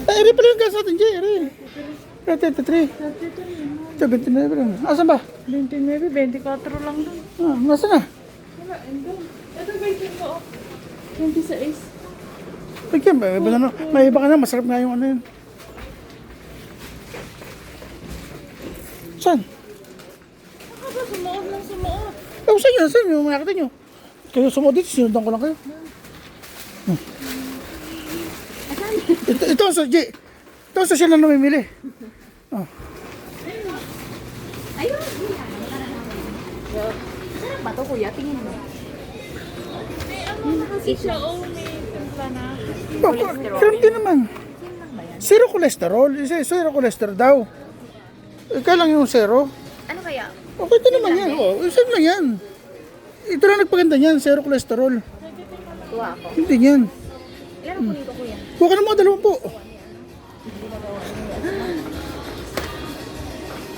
Ay, eri pala yung gas natin, Jay. Eri. 33. Ito, 29. Asan ba? 29, 24 lang doon. Ah, nasa na? Wala, endo. Ito 25. 26. Bigyan ba? May iba ka na. Masarap nga yung ano yun. Saan? Ako ba, sumuot lang sumuot. Eh, saan yun? Saan yun? Nakita nyo? Kayo sumuot dito. Sinundan ko lang kayo. Ito ang sa Jay. Ito ang sa sila namimili. Oh. Ayun, sarap ba ito, kuya? Tingin mo. May ano na kasi siya, oh, may timpla na. Kaya din naman. Zero cholesterol. Zero cholesterol daw. Ikaw lang yung zero. Ano kaya? Okay, ito naman yan. Oh, isa lang yan. Ito lang nagpaganda niyan. Zero cholesterol. Tuwa ako. Hindi yan. Ilan ang kunin ko, kuya? Huwag ka na mga 20.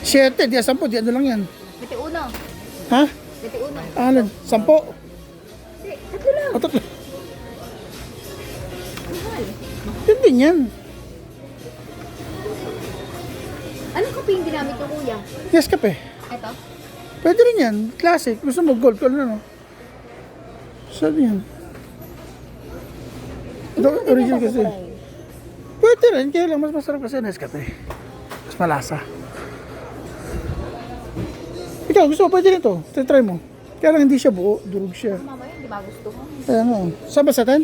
7, di 10, di ano lang yan. 21. Ha? 21. Alan? 10? Tatlo lang. O, 3. Mahal. Yun din yan. Anong kape yung ginamit ko, kuya? Yes, kape. Ito? Pwede rin yan. Classic. Gusto mo gold ko ano? Saan yan? Ito, original kasi. Pwede rin. Kaya lang mas masarap kasi Nescafe. Mas malasa. Ikaw, gusto mo? Pwede rin ito. Try mo. Kaya lang hindi siya buo. Durog siya. Mamaya, hindi ba gusto mo? Ayan o. Saan ba sa 10?